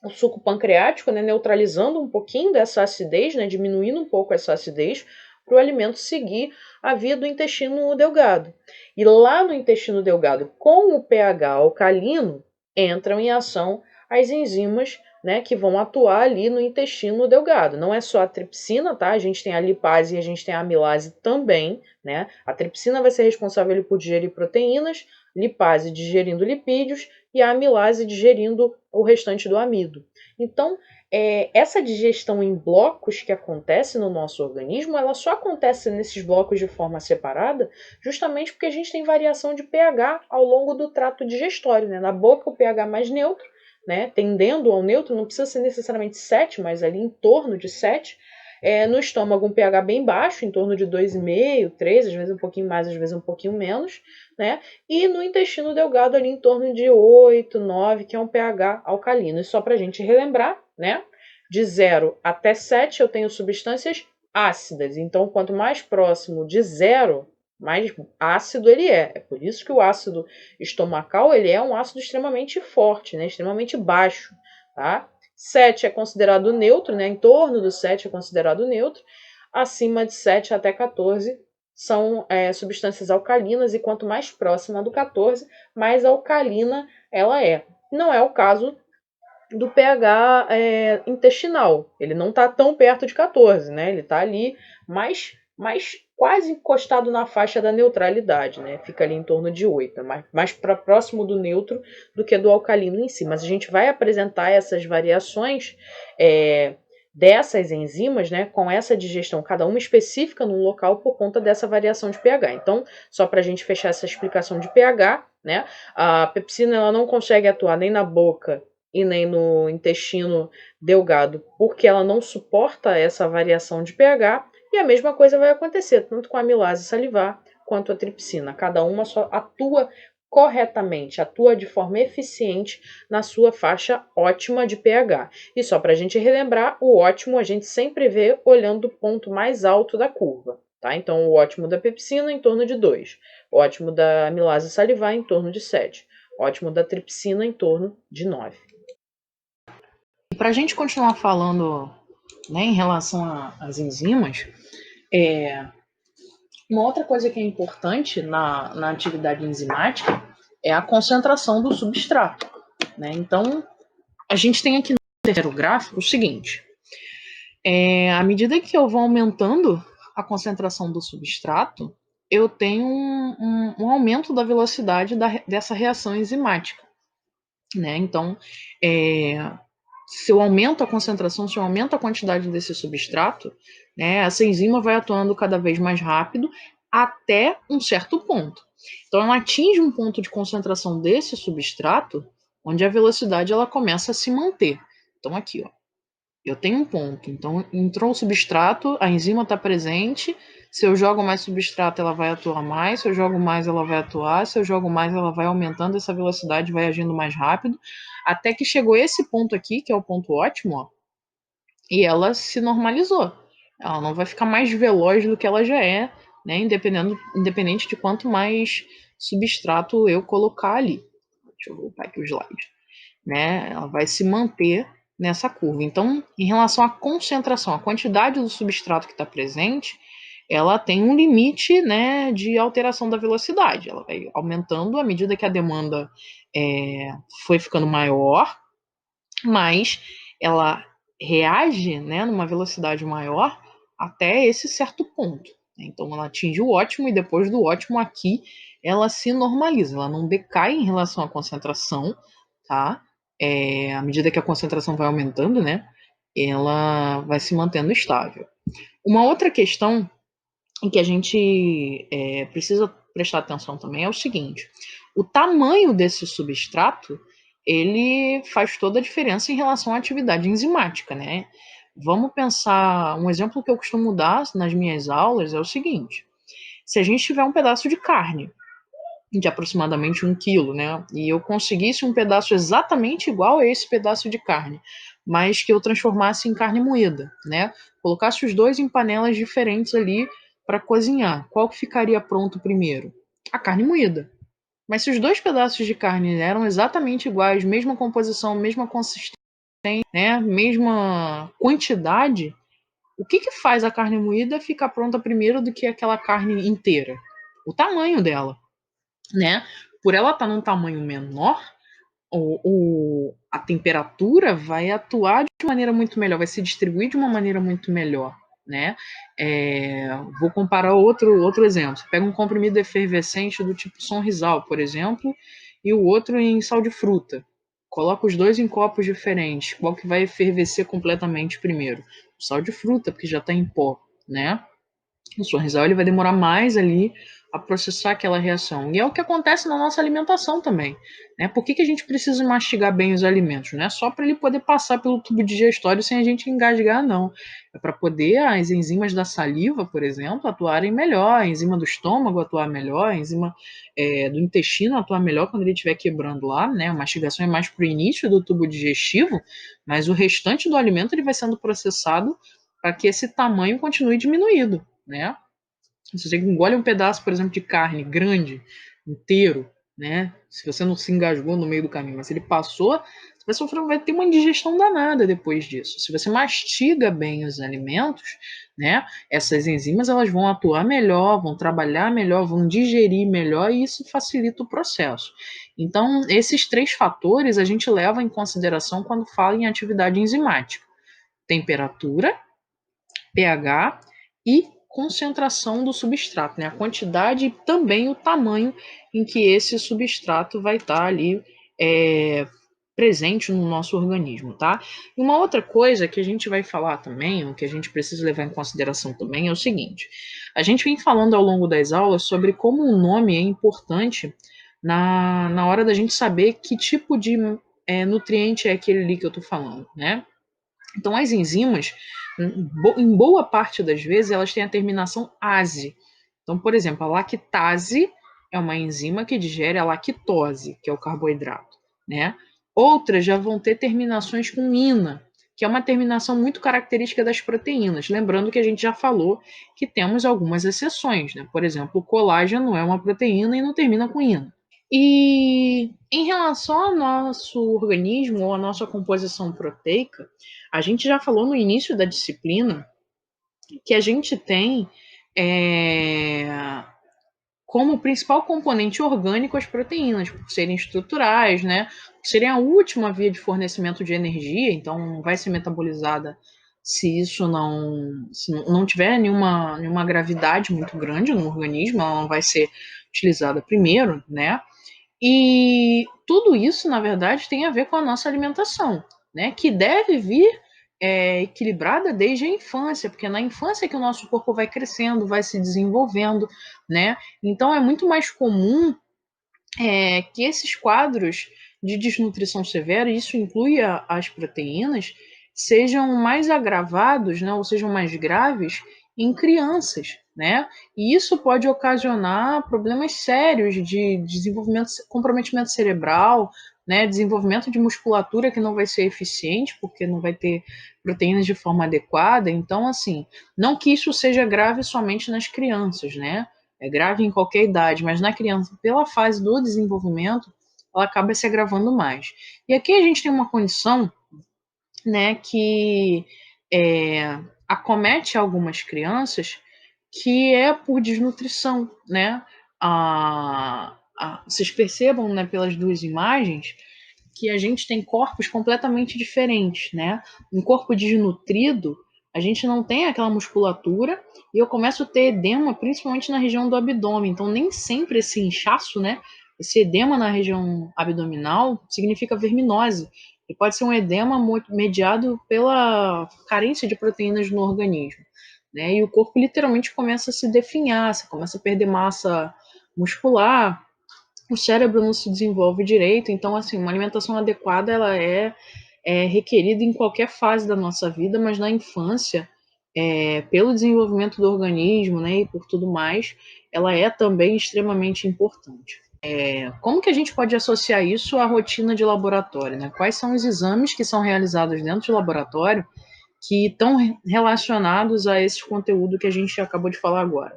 o suco pancreático, né, neutralizando um pouquinho dessa acidez, né, diminuindo um pouco essa acidez, para o alimento seguir a via do intestino delgado. E lá no intestino delgado, com o pH alcalino, entram em ação as enzimas né, que vão atuar ali no intestino delgado. Não é só a tripsina, tá? A gente tem a lipase e a gente tem a amilase também, né? A tripsina vai ser responsável por digerir proteínas, lipase digerindo lipídios e a amilase digerindo o restante do amido. Então, essa digestão em blocos que acontece no nosso organismo, ela só acontece nesses blocos de forma separada, justamente porque a gente tem variação de pH ao longo do trato digestório, né? Na boca o pH mais neutro, né? Tendendo ao neutro, não precisa ser necessariamente 7, mas ali em torno de 7. No estômago um pH bem baixo, em torno de 2,5, 3, às vezes um pouquinho mais, às vezes um pouquinho menos, né? E no intestino delgado ali em torno de 8, 9, que é um pH alcalino. E só para a gente relembrar, né? De 0 até 7 eu tenho substâncias ácidas. Então, quanto mais próximo de 0, mais ácido ele é. É por isso que o ácido estomacal ele é um ácido extremamente forte, né? Extremamente baixo, tá? 7 é considerado neutro, né? Em torno do 7 é considerado neutro. Acima de 7 até 14 são substâncias alcalinas, e quanto mais próxima do 14, mais alcalina ela é. Não é o caso do pH intestinal. Ele não está tão perto de 14, né? Ele está ali mais quase encostado na faixa da neutralidade, né? Fica ali em torno de 8, mais para próximo do neutro do que do alcalino em si. Mas a gente vai apresentar essas variações dessas enzimas, né, com essa digestão, cada uma específica num local por conta dessa variação de pH. Então, só para a gente fechar essa explicação de pH, né, a pepsina ela não consegue atuar nem na boca e nem no intestino delgado, porque ela não suporta essa variação de pH, e a mesma coisa vai acontecer tanto com a amilase salivar quanto a tripsina. Cada uma só atua corretamente, atua de forma eficiente na sua faixa ótima de pH. E só para a gente relembrar, o ótimo a gente sempre vê olhando o ponto mais alto da curva. Tá? Então, o ótimo da pepsina em torno de 2, o ótimo da amilase salivar em torno de 7, o ótimo da tripsina em torno de 9. E para a gente continuar falando, né, em relação às enzimas, uma outra coisa que é importante na atividade enzimática é a concentração do substrato, né? Então, a gente tem aqui no terceiro gráfico o seguinte: à medida que eu vou aumentando a concentração do substrato, eu tenho um aumento da velocidade dessa reação enzimática, né? Então, se eu aumento a concentração, se eu aumento a quantidade desse substrato, né, essa enzima vai atuando cada vez mais rápido até um certo ponto. Então, ela atinge um ponto de concentração desse substrato, onde a velocidade ela começa a se manter. Então, aqui, ó, eu tenho um ponto. Então, entrou o substrato, a enzima está presente. Se eu jogo mais substrato, ela vai atuar mais. Se eu jogo mais, ela vai atuar. Se eu jogo mais, ela vai aumentando essa velocidade, vai agindo mais rápido. Até que chegou esse ponto aqui, que é o ponto ótimo, ó, e ela se normalizou. Ela não vai ficar mais veloz do que ela já é, né? Independente de quanto mais substrato eu colocar ali. Deixa eu voltar aqui o slide. Né? Ela vai se manter nessa curva. Então, em relação à concentração, a quantidade do substrato que está presente, ela tem um limite, né, de alteração da velocidade. Ela vai aumentando à medida que a demanda foi ficando maior, mas ela reage, né, numa velocidade maior até esse certo ponto. Então, ela atinge o ótimo e depois do ótimo aqui, ela se normaliza. Ela não decai em relação à concentração, tá? À medida que a concentração vai aumentando, né, ela vai se mantendo estável. Uma outra questão em que a gente precisa prestar atenção também é o seguinte: o tamanho desse substrato ele faz toda a diferença em relação à atividade enzimática, né? Vamos pensar, um exemplo que eu costumo dar nas minhas aulas é o seguinte: se a gente tiver um pedaço de carne de aproximadamente 1 quilo, né? E eu conseguisse um pedaço exatamente igual a esse pedaço de carne, mas que eu transformasse em carne moída, né? Colocasse os dois em panelas diferentes ali para cozinhar. Qual que ficaria pronto primeiro? A carne moída. Mas se os dois pedaços de carne eram exatamente iguais, mesma composição, mesma consistência, né? Mesma quantidade, o que faz a carne moída ficar pronta primeiro do que aquela carne inteira? O tamanho dela, né? Por ela estar num tamanho menor, a temperatura vai atuar de maneira muito melhor, vai se distribuir de uma maneira muito melhor, né? Vou comparar outro exemplo. Você pega um comprimido efervescente do tipo Sonrisal, por exemplo, e o outro em sal de fruta. Coloca os dois em copos diferentes. Qual que vai efervescer completamente primeiro? O sal de fruta, porque já está em pó, né? O sorrisal ele vai demorar mais ali a processar aquela reação. E é o que acontece na nossa alimentação também. Né? Por que a gente precisa mastigar bem os alimentos? Não é só para ele poder passar pelo tubo digestório sem a gente engasgar, não. É para poder as enzimas da saliva, por exemplo, atuarem melhor, a enzima do estômago atuar melhor, a enzima do intestino atuar melhor quando ele estiver quebrando lá. Né? A mastigação é mais para o início do tubo digestivo, mas o restante do alimento ele vai sendo processado para que esse tamanho continue diminuído. Né? Se você engole um pedaço, por exemplo, de carne grande, inteiro, né? Se você não se engasgou no meio do caminho, mas ele passou, você vai sofrer, vai ter uma indigestão danada depois disso. Se você mastiga bem os alimentos, né? Essas enzimas elas vão atuar melhor, vão trabalhar melhor, vão digerir melhor e isso facilita o processo. Então, esses 3 fatores a gente leva em consideração quando fala em atividade enzimática: temperatura, pH e concentração do substrato, né? A quantidade e também o tamanho em que esse substrato vai estar ali presente no nosso organismo, tá? E uma outra coisa que a gente vai falar também, o que a gente precisa levar em consideração também é o seguinte: a gente vem falando ao longo das aulas sobre como o nome é importante na hora da gente saber que tipo de nutriente é aquele ali que eu tô falando, né? Então, as enzimas, em boa parte das vezes, elas têm a terminação ase. Então, por exemplo, a lactase é uma enzima que digere a lactose, que é o carboidrato, né? Outras já vão ter terminações com ina, que é uma terminação muito característica das proteínas. Lembrando que a gente já falou que temos algumas exceções, né? Por exemplo, o colágeno é uma proteína e não termina com ina. E em relação ao nosso organismo ou à nossa composição proteica, a gente já falou no início da disciplina que a gente tem como principal componente orgânico as proteínas, por serem estruturais, né? Por serem a última via de fornecimento de energia, então não vai ser metabolizada se isso se não tiver nenhuma gravidade muito grande no organismo, ela não vai ser utilizada primeiro, né? E tudo isso, na verdade, tem a ver com a nossa alimentação, né? Que deve vir equilibrada desde a infância, porque é na infância que o nosso corpo vai crescendo, vai se desenvolvendo, né? Então é muito mais comum que esses quadros de desnutrição severa, isso inclui as proteínas, sejam mais agravados, né, ou sejam mais graves em crianças, né? E isso pode ocasionar problemas sérios de desenvolvimento, comprometimento cerebral, né, desenvolvimento de musculatura que não vai ser eficiente, porque não vai ter proteínas de forma adequada. Então, assim, não que isso seja grave somente nas crianças, né? É grave em qualquer idade, mas na criança, pela fase do desenvolvimento, ela acaba se agravando mais. E aqui a gente tem uma condição, né, que acomete algumas crianças, que é por desnutrição, né? Vocês percebam, né, pelas 2 imagens, que a gente tem corpos completamente diferentes, né? Um corpo desnutrido, a gente não tem aquela musculatura e eu começo a ter edema principalmente na região do abdômen. Então nem sempre esse inchaço, né? Esse edema na região abdominal significa verminose. E pode ser um edema mediado pela carência de proteínas no organismo, né? E o corpo literalmente começa a se definhar, você começa a perder massa muscular, o cérebro não se desenvolve direito. Então, assim, uma alimentação adequada ela é requerida em qualquer fase da nossa vida, mas na infância, pelo desenvolvimento do organismo, né, e por tudo mais, ela é também extremamente importante. Como que a gente pode associar isso à rotina de laboratório, né? Quais são os exames que são realizados dentro do laboratório que estão relacionados a esse conteúdo que a gente acabou de falar agora?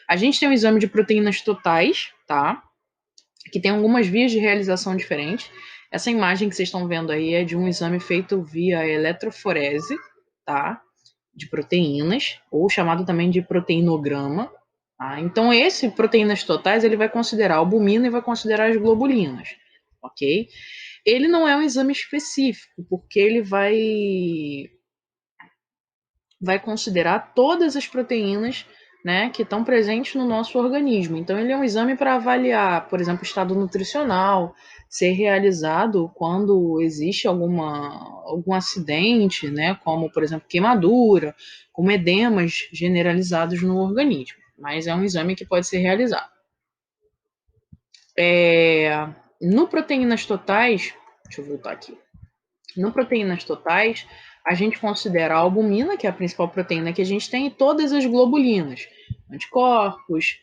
A gente tem o exame de proteínas totais, tá? Que tem algumas vias de realização diferentes. Essa imagem que vocês estão vendo aí é de um exame feito via eletroforese, tá? De proteínas, ou chamado também de proteinograma. Tá? Então, esse proteínas totais ele vai considerar a albumina e vai considerar as globulinas, ok? Ele não é um exame específico, porque ele vai considerar todas as proteínas, né, que estão presentes no nosso organismo. Então, ele é um exame para avaliar, por exemplo, o estado nutricional, ser realizado quando existe algum acidente, né, como, por exemplo, queimadura, como edemas generalizados no organismo. Mas é um exame que pode ser realizado. No proteínas totais, deixa eu voltar aqui. No proteínas totais, a gente considera a albumina, que é a principal proteína que a gente tem, e todas as globulinas, anticorpos,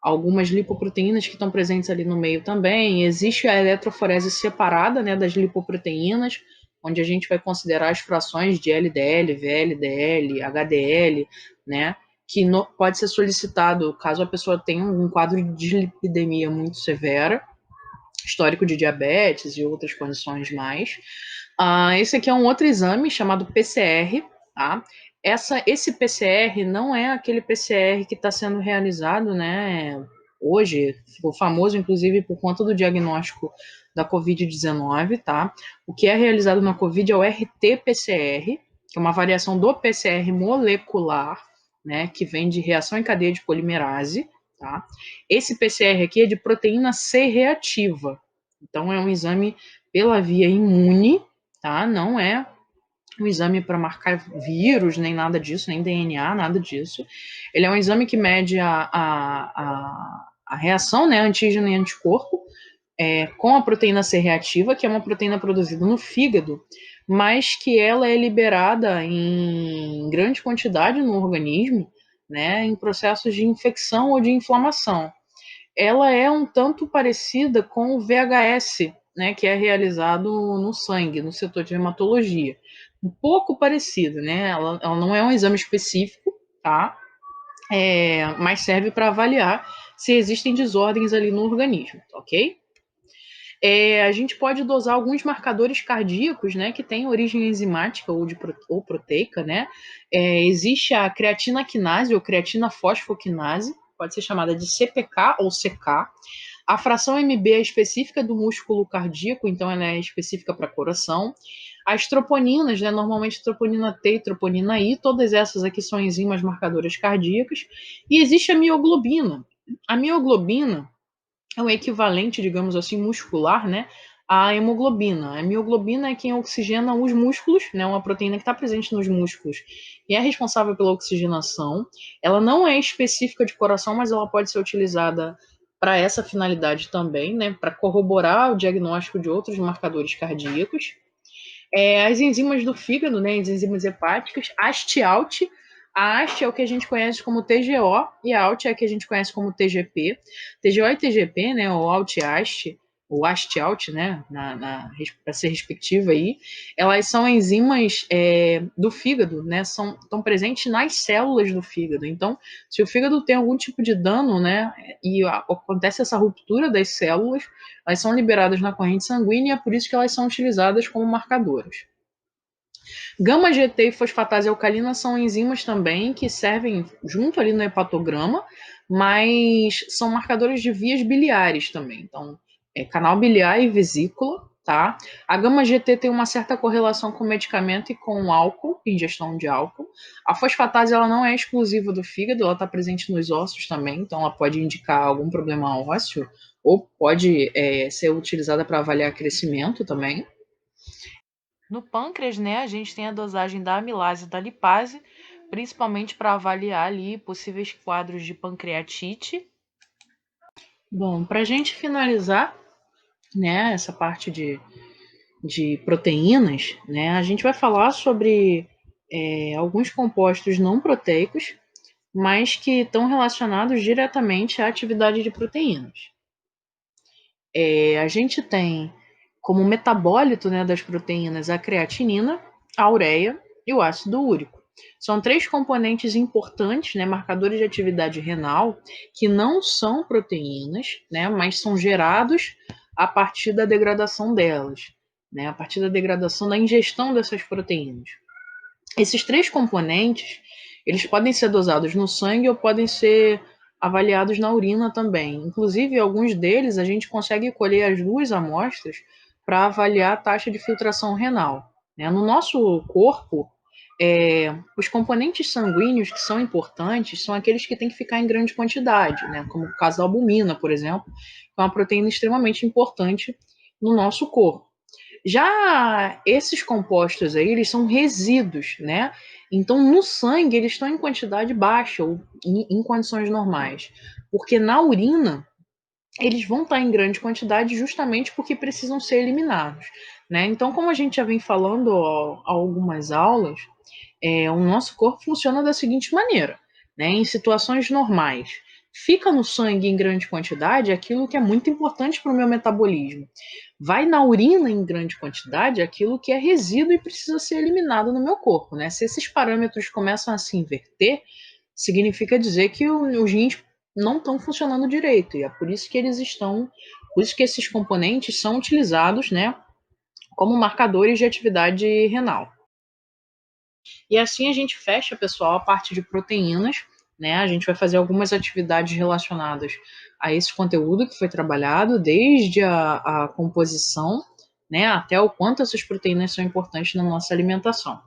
algumas lipoproteínas que estão presentes ali no meio também. Existe a eletroforese separada, né, das lipoproteínas, onde a gente vai considerar as frações de LDL, VLDL, HDL, né, que pode ser solicitado caso a pessoa tenha um quadro de dislipidemia muito severa, histórico de diabetes e outras condições mais. Esse aqui é um outro exame chamado PCR, tá? Esse PCR não é aquele PCR que está sendo realizado, né, hoje, ficou famoso inclusive por conta do diagnóstico da Covid-19, tá? O que é realizado na Covid é o RT-PCR, que é uma variação do PCR molecular, né, que vem de reação em cadeia de polimerase, tá? Esse PCR aqui é de proteína C reativa, então é um exame pela via imune, tá? Não é um exame para marcar vírus, nem nada disso, nem DNA, nada disso. Ele é um exame que mede a reação, né, antígeno e anticorpo, com a proteína C reativa, que é uma proteína produzida no fígado, mas que ela é liberada em grande quantidade no organismo, né, em processos de infecção ou de inflamação. Ela é um tanto parecida com o VHS, né, que é realizado no sangue, no setor de hematologia. Um pouco parecida, né? Ela não é um exame específico, tá? Mas serve para avaliar se existem desordens ali no organismo, ok? A gente pode dosar alguns marcadores cardíacos, né, que têm origem enzimática ou proteica, né? Existe a creatina quinase ou creatina fosfoquinase, pode ser chamada de CPK ou CK. A fração MB é específica do músculo cardíaco, então ela é específica para coração. As troponinas, né, normalmente troponina T e troponina I, todas essas aqui são enzimas marcadoras cardíacas. E existe a mioglobina. A mioglobina é um equivalente, digamos assim, muscular, né, à hemoglobina. A mioglobina é quem oxigena os músculos, né, uma proteína que está presente nos músculos e é responsável pela oxigenação. Ela não é específica de coração, mas ela pode ser utilizada para essa finalidade também, né, para corroborar o diagnóstico de outros marcadores cardíacos. As enzimas do fígado, né, as enzimas hepáticas, AST-ALT. A AST é o que a gente conhece como TGO e a ALT é a que a gente conhece como TGP. TGO e TGP, né, ou ALT-AST, ou AST-ALT, né, para ser respectiva aí, elas são enzimas do fígado, né, estão presentes nas células do fígado. Então, se o fígado tem algum tipo de dano, né, e acontece essa ruptura das células, elas são liberadas na corrente sanguínea e é por isso que elas são utilizadas como marcadoras. Gama-GT e fosfatase alcalina são enzimas também que servem junto ali no hepatograma, mas são marcadores de vias biliares também. Então, canal biliar e vesícula, tá? A gama-GT tem uma certa correlação com o medicamento e com o álcool, ingestão de álcool. A fosfatase ela não é exclusiva do fígado, ela está presente nos ossos também, então ela pode indicar algum problema ósseo ou pode ser utilizada para avaliar crescimento também. No pâncreas, né, a gente tem a dosagem da amilase e da lipase, principalmente para avaliar ali possíveis quadros de pancreatite. Bom, para a gente finalizar, né, essa parte de proteínas, né, a gente vai falar sobre alguns compostos não proteicos, mas que estão relacionados diretamente à atividade de proteínas. A gente tem como metabólito, né, das proteínas a creatinina, a ureia e o ácido úrico. São 3 componentes importantes, né, marcadores de atividade renal, que não são proteínas, né, mas são gerados a partir da degradação delas, né, a partir da degradação da ingestão dessas proteínas. Esses 3 componentes, eles podem ser dosados no sangue ou podem ser avaliados na urina também. Inclusive, alguns deles a gente consegue colher as duas amostras para avaliar a taxa de filtração renal, né? No nosso corpo, os componentes sanguíneos que são importantes são aqueles que têm que ficar em grande quantidade, né? Como o caso da albumina, por exemplo, que é uma proteína extremamente importante no nosso corpo. Já esses compostos aí, eles são resíduos, né? Então, no sangue, eles estão em quantidade baixa ou em condições normais. Porque na urina, eles vão estar em grande quantidade justamente porque precisam ser eliminados, né? Então, como a gente já vem falando há algumas aulas, o nosso corpo funciona da seguinte maneira, né? Em situações normais, fica no sangue em grande quantidade aquilo que é muito importante para o meu metabolismo. Vai na urina em grande quantidade aquilo que é resíduo e precisa ser eliminado no meu corpo, né? Se esses parâmetros começam a se inverter, significa dizer que os rins não estão funcionando direito, e é por isso que eles estão, por isso que esses componentes são utilizados, né, como marcadores de atividade renal. E assim a gente fecha, pessoal, a parte de proteínas, né? A gente vai fazer algumas atividades relacionadas a esse conteúdo que foi trabalhado, desde a composição, né, até o quanto essas proteínas são importantes na nossa alimentação.